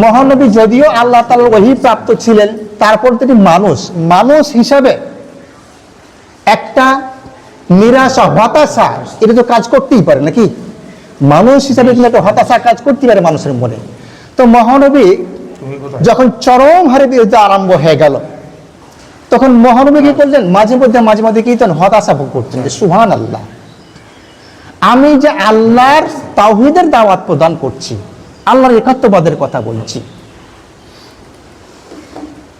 মহানবী যদিও আল্লাহ তাআলার ওহী প্রাপ্ত ছিলেন, তারপর তিনি মানুষ হিসাবে একটা নিরাশা, হতাশা, এটা তো কাজ করতেই পারে নাকি? মানুষ হিসাবে কিন্তু একটা হতাশা কাজ করতেই পারে মানুষের মনে। তো মহানবী যখন চরম হারে বিরুদ্ধে আরম্ভ হয়ে গেল, তখন মহানবী কি করলেন? মাঝে মধ্যে কি হতাশা ভোগ করতেন যে সুবহানাল্লাহ, আমি যে আল্লাহর তাওহীদের দাওয়াত প্রদান করছি, আল্লাহর একাত্মবাদের কথা বলছি,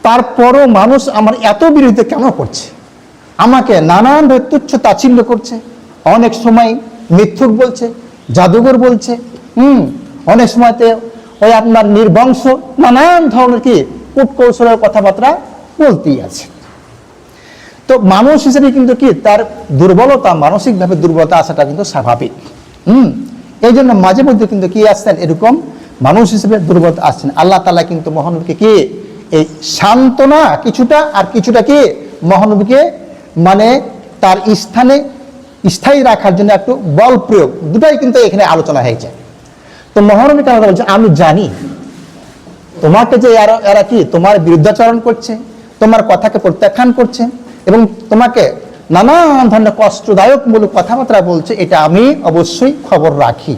তারপরও মানুষ আমার এত বিরুদ্ধে কেন করছে? আমাকে নানানভাবে তুচ্ছ তাচ্ছিল্য করছে, অনেক সময় মিথ্যুক বলছে, জাদুঘর বলছে, অনেক সময়তে ওই আপনার নির্বংশ নানান ধরনের কি কূটকৌশলের কথাবার্তা বলতেই আছে। তো মানুষ হিসেবে কিন্তু কি তার দুর্বলতা, মানসিকভাবে দুর্বলতা আসাটা কিন্তু স্বাভাবিক। এই জন্য মাঝে মধ্যে কিন্তু কি আসছেন, এরকম মানুষ হিসেবে দুর্বলতা আসছেন। আল্লাহ তাআলা কিন্তু মহানবীকে কি এই সান্ত্বনা কিছুটা আর কিছুটা কি মহানবীকে মানে তার স্থানে স্থায়ী রাখার জন্য একটু বল প্রয়োগ, দুটাই কিন্তু এখানে আলোচনা হয়েছে। তো মহানবী কেন বলছে, আমি জানি তোমাকে যে এরা কি তোমার বিরুদ্ধাচরণ করছে, তোমার কথাকে প্রত্যাখ্যান করছে এবং তোমাকে নানান ধরনের কষ্টদায়ক মূলক কথাবার্তা বলছে, এটা আমি অবশ্যই খবর রাখি।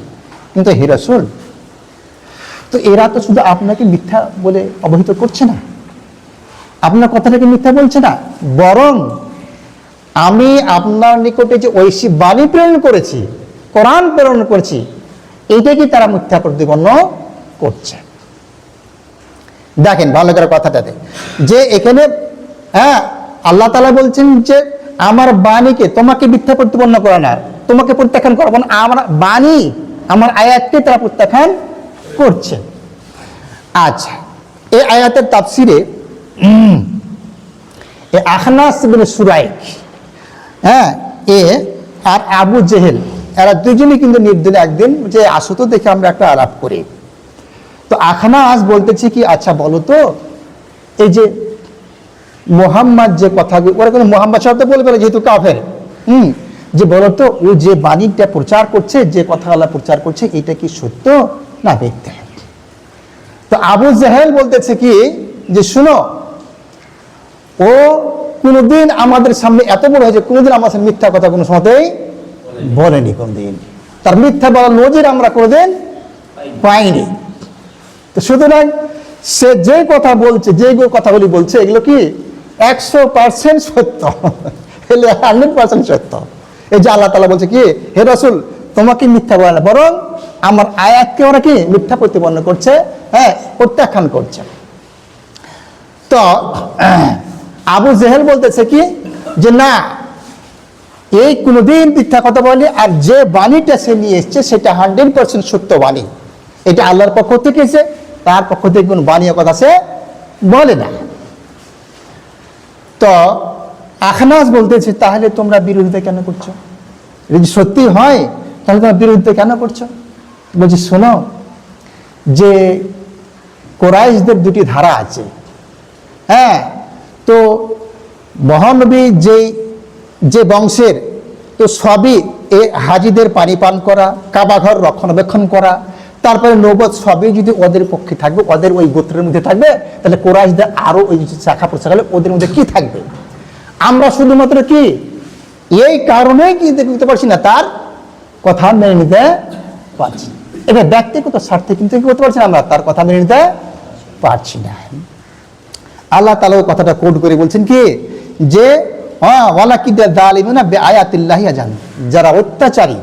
কিন্তু হে রাসূল, তো এরা তো শুধু আপনাকে মিথ্যা বলে অবহিত করছে না, আপনার কথাটাকে মিথ্যা বলছে না, বরং আমি আপনার নিকটে যে ঐশী বাণী প্রেরণ করেছি, কোরআন প্রেরণ করেছি, এইটাকে তারা মিথ্যা প্রতিপন্ন করছে। দেখেন ভালো করে কথাটাতে যে এখানে আল্লাহ তাআলা বলছেন যে আমার বাণীকে তোমাকে মিথ্যা প্রতিপন্ন করে না, তোমাকে প্রত্যাখ্যান করবো না, আমার বাণী আমার আয়াতকে তারা প্রত্যাখ্যান করছে। আচ্ছা, এই আয়াতের তাফসিরে আখনাস ইবনে সুরাইক এ আর আবু জেহেল, এরা দুজনই কিন্তু নির্দিনে একদিন যে আসো তো দেখে আমরা একটা আলাপ করি। তো আখনাস বলতেছি কি, আচ্ছা বলো তো এই যে মোহাম্মদ যে কথা, ওরা কিন্তু মোহাম্মদ শব্দ বলবে না যেহেতু কাফের, যে বলো তো ও যে বাণীটা প্রচার করছে, যে কথা আল্লাহ প্রচার করছে, এটা কি সত্য না মিথ্যা? তো আবু জেহেল বলতেছে কি যে শুনো, ও কোনদিন আমাদের সামনে এত বড় হয়েছে, কোনদিন আমার সামনে মিথ্যা কথা কোনো সময়তেই বলেনি, কোনদিন তার মিথ্যা বলার নজির আমরা কোনদিন পাইনি। তো সুতরাং সে যে কথা বলছে, যে কথাগুলি বলছে, এগুলো কি 100% সত্য, 100% সত্য। এই যে আল্লাহ তাআলা বলছে কি, হে রাসূল তোমাকে মিথ্যা বলে না, বরং আমার আয়াতকে ওরা কি মিথ্যা প্রতিপন্ন করছে, প্রত্যাখ্যান করছে। তো আবু জেহেল বলতেছে কি যে না, এই কোনদিন মিথ্যা কথা বলে, আর যে বাণীটা সে নিয়ে এসছে সেটা 100% সত্য বাণী, এটা আল্লাহর পক্ষ থেকে এসে, তার পক্ষ থেকে কোন বাণী কথা সে বলে না। তো আখনাস বলতেছে তাহলে তোমরা বিরোধিতা কেন করছো? যদি সত্যি হয় তাহলে তোমরা বিরোধিতা কেন করছো? বলছি শোনো, যে কুরাইশদের দুটি ধারা আছে, তো মহানবী যে বংশের, তো সবই এ হাজিদের পানি পান করা, কাবাঘর রক্ষণাবেক্ষণ করা, তারপরে নবুয়ত সবই যদি ওদের পক্ষে থাকবে, ওদের ওই গোত্রের মধ্যে থাকবে, তাহলে কুরাইশদের আরো ওই শাখা প্রশাখা হলে ওদের মধ্যে কি থাকবে? আমরা শুধুমাত্র কি এই কারণেই কি দেখতে পারছি না, তার কথা মেনে নিতে পারছি, এটা ব্যক্তিগত স্বার্থে কিন্তু কি করতে পারছি না, আমরা তার কথা মেনে নিতে পারছি না। আল্লাহ তাআলা ওই কথাটা কোট করে বলছেন কি যে ওয়ালাকিদ যালিমুনা বিআয়াতিল্লাহি আযান, যারা অত্যাচারী